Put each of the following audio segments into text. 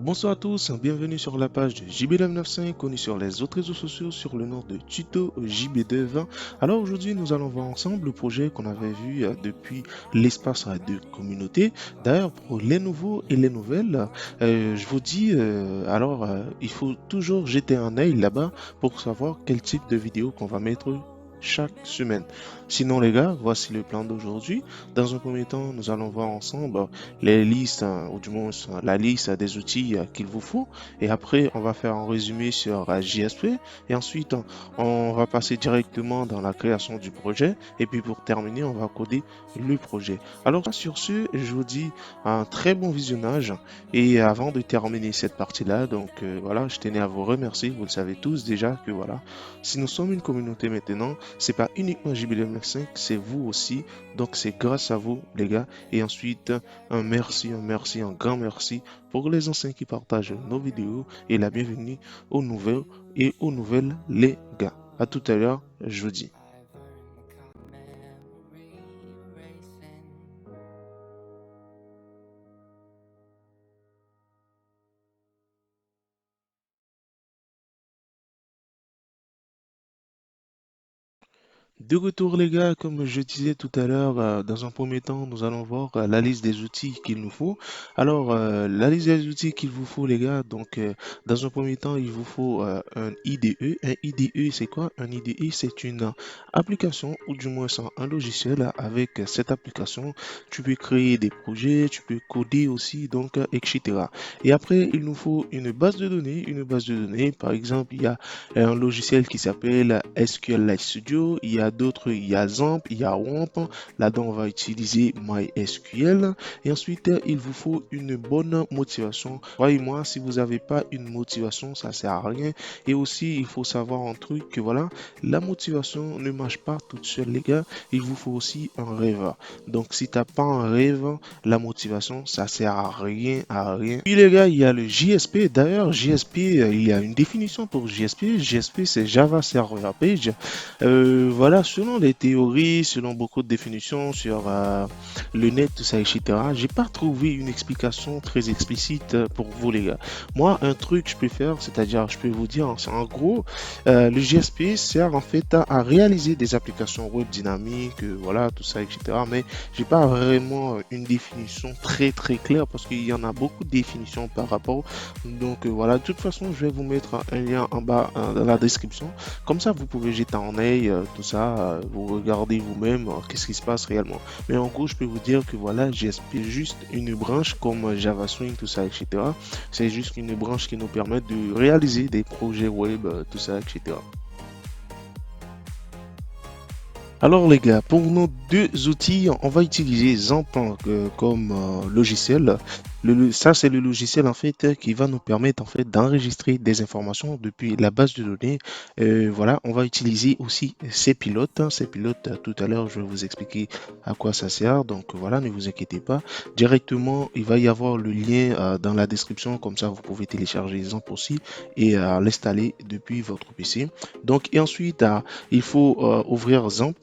Bonsoir à tous, bienvenue sur la page de JBDev95, connu sur les autres réseaux sociaux sur le nom de Tuto JBDev. Alors aujourd'hui, nous allons voir ensemble le projet qu'on avait vu depuis l'espace de communauté. D'ailleurs, pour les nouveaux et les nouvelles, je vous dis, il faut toujours jeter un œil là-bas pour savoir quel type de vidéo qu'on va mettre chaque semaine. Sinon les gars, voici le plan d'aujourd'hui. Dans un premier temps, nous allons voir ensemble les listes, ou du moins la liste des outils qu'il vous faut. Et après, on va faire un résumé sur JSP. Et ensuite, on va passer directement dans la création du projet. Et puis pour terminer, on va coder le projet. Alors sur ce, je vous dis un très bon visionnage. Et avant de terminer cette partie-là, voilà, je tenais à vous remercier. Vous le savez tous déjà que voilà, si nous sommes une communauté maintenant, c'est pas uniquement JBLM5, c'est vous aussi. Donc c'est grâce à vous, les gars. Et ensuite, un grand merci pour les anciens qui partagent nos vidéos et la bienvenue aux nouvelles et aux nouvelles, les gars. À tout à l'heure, je vous dis. De retour les gars, comme je disais tout à l'heure, dans un premier temps, nous allons voir la liste des outils qu'il nous faut. Alors, la liste des outils qu'il vous faut les gars, dans un premier temps, il vous faut un IDE. Un IDE, c'est quoi? Un IDE, c'est une application, ou du moins c'est un logiciel. Avec cette application, tu peux créer des projets, tu peux coder aussi, etc. Et après, il nous faut une base de données. Une base de données, par exemple, il y a un logiciel qui s'appelle SQLite Studio. Il y a d'autres, il y a XAMPP, il y a WAMP. Là-dedans, on va utiliser MySQL. Et ensuite, il vous faut une bonne motivation. Croyez-moi, si vous n'avez pas une motivation, ça sert à rien. Et aussi, il faut savoir un truc que voilà, la motivation ne marche pas toute seule, les gars. Il vous faut aussi un rêve. Donc, si tu n'as pas un rêve, la motivation, ça sert à rien, à rien. Puis les gars, il y a le JSP. D'ailleurs, JSP, il y a une définition pour JSP. JSP, c'est Java Server Page. Voilà, selon les théories, selon beaucoup de définitions sur le net, tout ça, etc. J'ai pas trouvé une explication très explicite pour vous, les gars. Moi, un truc que je peux faire, c'est-à-dire, je peux vous dire, c'est en gros, le JSP sert en fait à réaliser des applications web dynamiques, voilà, tout ça, etc. Mais j'ai pas vraiment une définition très très claire parce qu'il y en a beaucoup de définitions par rapport. Voilà, de toute façon, je vais vous mettre un lien en bas dans la description. Comme ça, vous pouvez jeter un œil, tout ça, vous regardez vous-même qu'est-ce qui se passe réellement. Mais en gros, je peux vous dire que voilà, GSP est juste une branche comme Java Swing, tout ça, etc. C'est juste une branche qui nous permet de réaliser des projets web, tout ça, etc. Alors les gars, pour nos deux outils, on va utiliser Zamp comme logiciel. Ça, c'est le logiciel en fait qui va nous permettre en fait d'enregistrer des informations depuis la base de données. Voilà, on va utiliser aussi ces pilotes. Ces pilotes, tout à l'heure, je vais vous expliquer à quoi ça sert. Donc voilà, ne vous inquiétez pas. Directement, il va y avoir le lien dans la description. Comme ça, vous pouvez télécharger Zamp aussi et l'installer depuis votre PC. Donc, et ensuite, il faut ouvrir Zamp.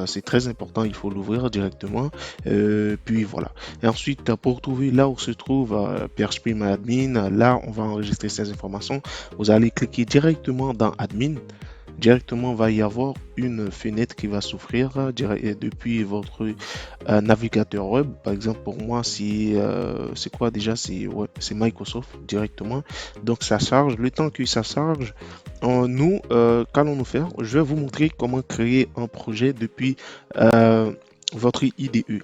C'est très important, il faut l'ouvrir directement. Puis voilà. Et ensuite, pour trouver là où se trouve PHP là, on va enregistrer ces informations. Vous allez cliquer directement dans Admin. Directement, il va y avoir une fenêtre qui va s'ouvrir depuis votre navigateur web. Par exemple, pour moi, c'est quoi déjà? C'est Microsoft directement. Donc, ça charge. Le temps que ça charge, qu'allons-nous faire? Je vais vous montrer comment créer un projet depuis votre IDE.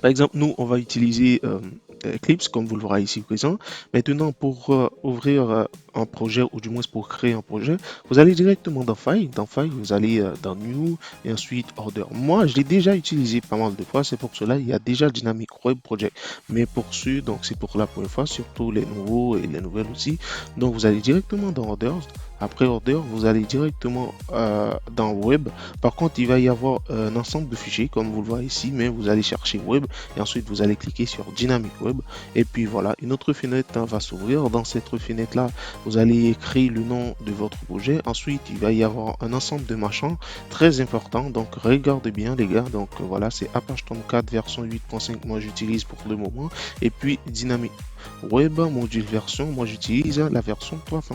Par exemple, nous, on va utiliser Eclipse, comme vous le verrez ici présent. Maintenant, pour ouvrir un projet, ou du moins pour créer un projet, vous allez directement dans File. Dans File, vous allez dans New et ensuite Order. Moi, je l'ai déjà utilisé pas mal de fois. C'est pour cela il y a déjà Dynamic Web Project. Mais pour ceux, donc c'est pour la première fois, surtout les nouveaux et les nouvelles aussi. Donc, vous allez directement dans Orders. Après order, vous allez directement dans web. Par contre, il va y avoir un ensemble de fichiers comme vous le voyez ici, mais vous allez chercher web et ensuite vous allez cliquer sur dynamique web. Et puis voilà, une autre fenêtre va s'ouvrir. Dans cette fenêtre là, vous allez écrire le nom de votre projet. Ensuite, il va y avoir un ensemble de machins très important. Donc regardez bien les gars. Donc voilà, c'est Apache Tomcat version 8.5, moi j'utilise pour le moment. Et puis dynamique web module version, moi j'utilise la version 3.1.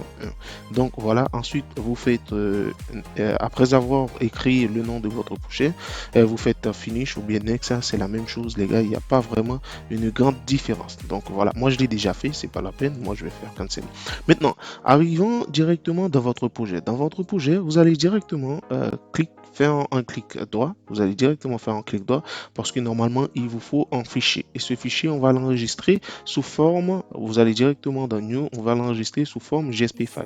Donc voilà, ensuite vous faites après avoir écrit le nom de votre projet, vous faites finish ou bien next. Ça c'est la même chose les gars, il n'y a pas vraiment une grande différence. Donc voilà, moi je l'ai déjà fait, c'est pas la peine, moi je vais faire cancel. Maintenant, arrivons directement dans votre projet. Dans votre projet, vous allez directement faire un clic droit. Vous allez directement faire un clic droit parce que normalement il vous faut un fichier. Et ce fichier, on va l'enregistrer sous forme, vous allez directement dans New, on va l'enregistrer sous forme JSP file.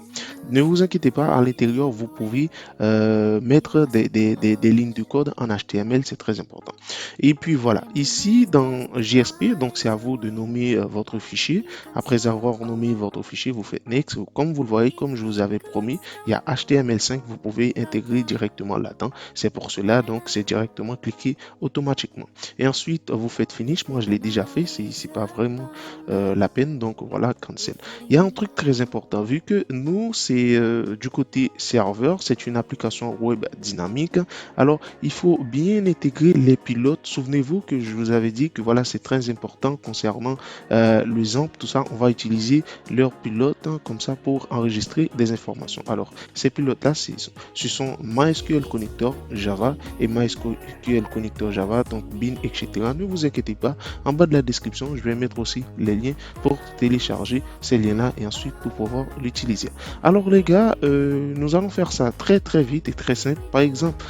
Ne vous inquiétez pas, à l'intérieur, vous pouvez mettre des lignes de code en HTML, c'est très important. Et puis voilà, ici dans JSP, donc c'est à vous de nommer votre fichier. Après avoir nommé votre fichier, vous faites Next. Comme vous le voyez, comme je vous avais promis, il y a HTML5, vous pouvez intégrer directement là-dedans. C'est pour cela, donc c'est directement cliqué automatiquement. Et ensuite, vous faites Finish. Moi, je l'ai déjà fait, c'est pas vraiment la peine, donc voilà, Cancel. Il y a un truc très important, vu que nous, c'est du côté serveur, c'est une application web dynamique. Alors, il faut bien intégrer les pilotes. Souvenez-vous que je vous avais dit que voilà, c'est très important concernant le ZAMP, tout ça. On va utiliser leurs pilotes comme ça pour enregistrer des informations. Alors, ces pilotes-là, ce sont MySQL Connector Java et MySQL Connector Java, donc bin, etc. Ne vous inquiétez pas. En bas de la description, je vais mettre aussi les liens pour télécharger ces liens-là et ensuite pour pouvoir l'utiliser. Alors les gars, nous allons faire ça très très vite et très simple. Par exemple,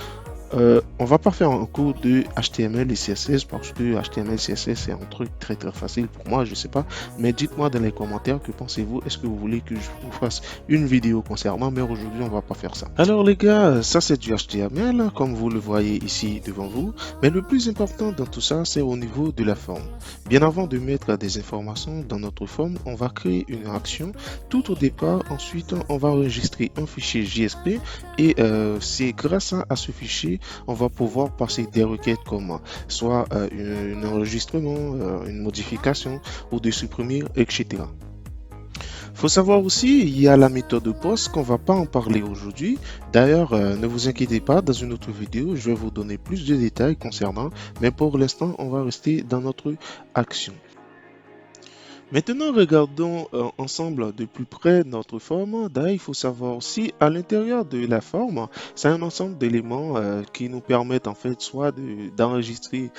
on va pas faire un cours de HTML et CSS parce que HTML CSS c'est un truc très très facile pour moi, je sais pas, mais dites-moi dans les commentaires que pensez-vous, est-ce que vous voulez que je vous fasse une vidéo concernant, mais aujourd'hui on va pas faire ça. Alors les gars, ça c'est du HTML comme vous le voyez ici devant vous, mais le plus important dans tout ça c'est au niveau de la forme. Bien avant de mettre des informations dans notre forme, on va créer une action tout au départ. Ensuite on va enregistrer un fichier JSP et c'est grâce à ce fichier on va pouvoir passer des requêtes comme soit un enregistrement, une modification ou de supprimer, etc. Faut savoir aussi, il y a la méthode de post qu'on va pas en parler aujourd'hui. D'ailleurs, ne vous inquiétez pas, dans une autre vidéo, je vais vous donner plus de détails concernant, mais pour l'instant, on va rester dans notre action. Maintenant, regardons ensemble de plus près notre forme. D'ailleurs, il faut savoir aussi, à l'intérieur de la forme, c'est un ensemble d'éléments qui nous permettent en fait soit d'enregistrer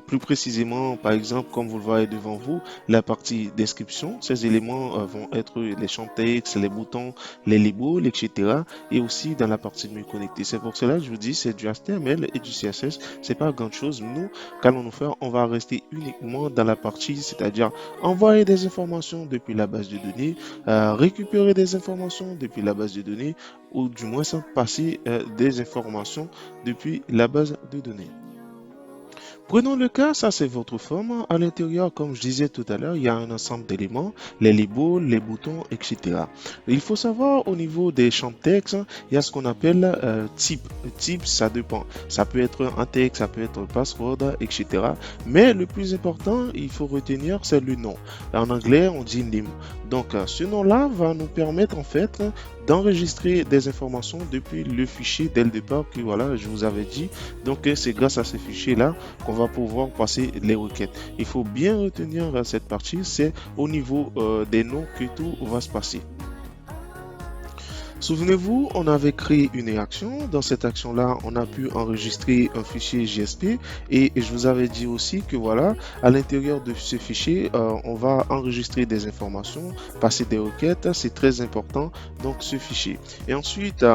plus précisément, par exemple, comme vous le voyez devant vous, la partie description. Ces éléments vont être les champs texte, les boutons, les labels, etc. Et aussi dans la partie de me connecter. C'est pour cela que je vous dis, c'est du HTML et du CSS. C'est pas grand chose. Nous, qu'allons-nous faire? On va rester uniquement dans la partie, c'est-à-dire envoyer des informations depuis la base de données, récupérer des informations depuis la base de données, ou du moins passer des informations depuis la base de données. Prenons le cas, ça c'est votre forme. À l'intérieur, comme je disais tout à l'heure, il y a un ensemble d'éléments, les labels, les boutons, etc. Il faut savoir au niveau des champs de texte, il y a ce qu'on appelle type. Type, ça dépend. Ça peut être un texte, ça peut être un password, etc. Mais le plus important, il faut retenir, c'est le nom. En anglais, on dit name. Donc, ce nom-là va nous permettre en fait d'enregistrer des informations depuis le fichier dès le départ que voilà, je vous avais dit. Donc, c'est grâce à ce fichier-là qu'on va pouvoir passer les requêtes. Il faut bien retenir cette partie, c'est au niveau des noms que tout va se passer. Souvenez-vous, on avait créé une action. Dans cette action-là, on a pu enregistrer un fichier JSP et je vous avais dit aussi que voilà, à l'intérieur de ce fichier, on va enregistrer des informations, passer des requêtes. C'est très important, donc ce fichier. Et ensuite,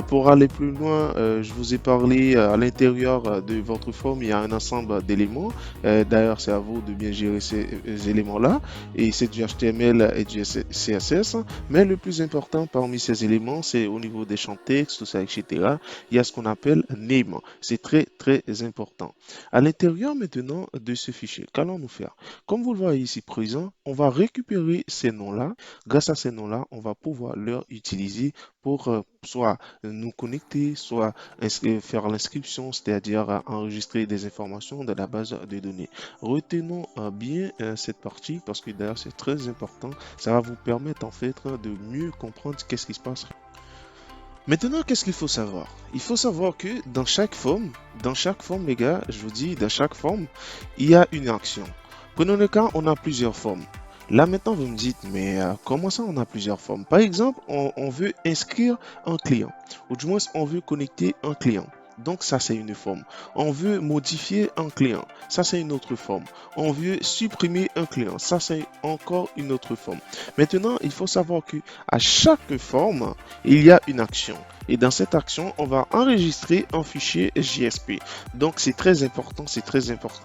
pour aller plus loin, je vous ai parlé à l'intérieur de votre forme, il y a un ensemble d'éléments. D'ailleurs, c'est à vous de bien gérer ces éléments-là. Et c'est du HTML et du CSS. Mais le plus important parmi ces des éléments, c'est au niveau des champs de texte, tout ça, etc. Il y a ce qu'on appelle name. C'est très, très important. À l'intérieur maintenant de ce fichier, qu'allons-nous faire? Comme vous le voyez ici présent, on va récupérer ces noms-là. Grâce à ces noms-là, on va pouvoir leur utiliser pour soit nous connecter, soit faire l'inscription, c'est-à-dire enregistrer des informations dans la base de données. Retenons bien cette partie parce que d'ailleurs c'est très important. Ça va vous permettre en fait de mieux comprendre qu'est-ce qui se passe. Maintenant, qu'est-ce qu'il faut savoir? Il faut savoir que dans chaque forme, les gars, je vous dis, dans chaque forme, il y a une action. Prenons le cas, on a plusieurs formes. Là maintenant, vous me dites, mais comment ça, on a plusieurs formes? Par exemple, on veut inscrire un client, ou du moins, on veut connecter un client. Donc ça, c'est une forme. On veut modifier un client. Ça, c'est une autre forme. On veut supprimer un client. Ça, c'est encore une autre forme. Maintenant, il faut savoir que à chaque forme, il y a une action. Et dans cette action, on va enregistrer un fichier JSP. Donc, c'est très important,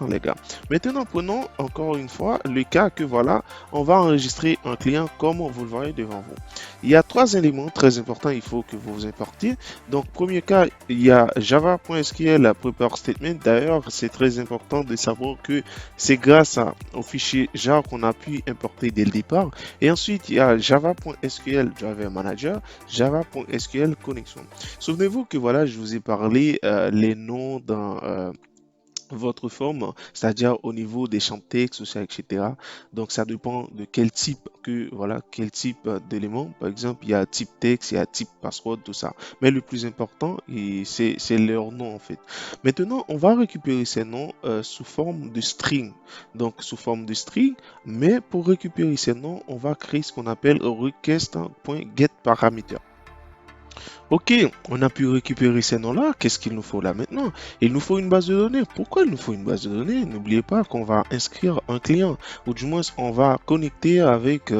les gars. Maintenant, prenons encore une fois le cas que voilà, on va enregistrer un client comme vous le voyez devant vous. Il y a trois éléments très importants, il faut que vous importiez. Donc, premier cas, il y a java.sql prepare statement. D'ailleurs, c'est très important de savoir que c'est grâce au fichier jar qu'on a pu importer dès le départ. Et ensuite, il y a java.sql driver manager, java.sql connection. Souvenez-vous que voilà, je vous ai parlé les noms dans votre forme, c'est-à-dire au niveau des champs de texte, tout ça, etc. Donc ça dépend de quel type voilà, quel type d'éléments. Par exemple, il y a type texte, il y a type password, tout ça. Mais le plus important, c'est leur nom en fait. Maintenant, on va récupérer ces noms sous forme de string. Donc sous forme de string, mais pour récupérer ces noms, on va créer ce qu'on appelle request.getParameter. Ok, on a pu récupérer ces noms-là. Qu'est-ce qu'il nous faut là maintenant? Il nous faut une base de données. Pourquoi il nous faut une base de données? N'oubliez pas qu'on va inscrire un client, ou du moins on va connecter avec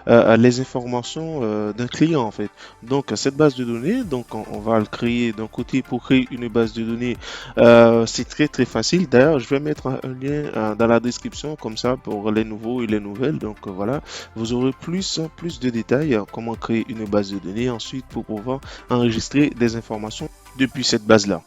les informations d'un client en fait. Donc cette base de données, donc on va le créer d'un côté pour créer une base de données. C'est très très facile. D'ailleurs, je vais mettre un lien dans la description comme ça pour les nouveaux et les nouvelles. Donc voilà, vous aurez plus de détails comment créer une base de données ensuite pour pouvoir enregistrer des informations depuis cette base-là.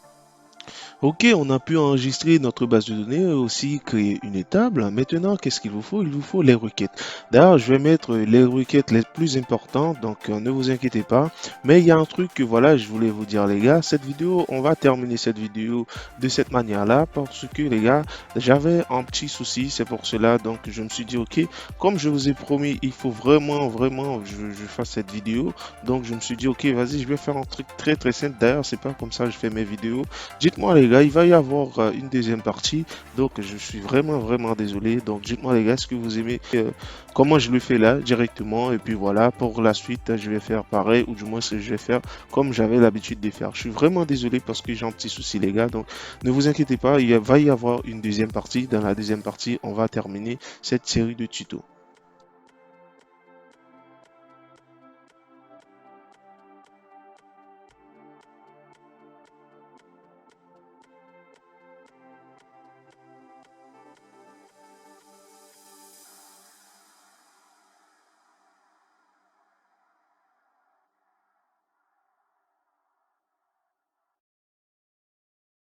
Ok, on a pu enregistrer notre base de données, aussi créer une table. Maintenant, qu'est-ce qu'il vous faut? Il vous faut les requêtes. D'ailleurs, je vais mettre les requêtes les plus importantes, donc ne vous inquiétez pas. Mais il y a un truc que voilà, je voulais vous dire les gars, cette vidéo, on va terminer cette vidéo de cette manière-là parce que les gars, j'avais un petit souci, c'est pour cela, donc je me suis dit ok, comme je vous ai promis, il faut vraiment, je fasse cette vidéo. Donc je me suis dit ok, vas-y, je vais faire un truc très très simple. D'ailleurs, c'est pas comme ça que je fais mes vidéos. Dites-moi les gars, il va y avoir une deuxième partie, donc je suis vraiment désolé. Donc dites-moi les gars, est-ce que vous aimez comment je le fais là directement, et puis voilà, pour la suite je vais faire pareil, ou du moins je vais faire comme j'avais l'habitude de faire. Je suis vraiment désolé parce que j'ai un petit souci les gars, donc ne vous inquiétez pas, il va y avoir une deuxième partie. Dans la deuxième partie, on va terminer cette série de tutos.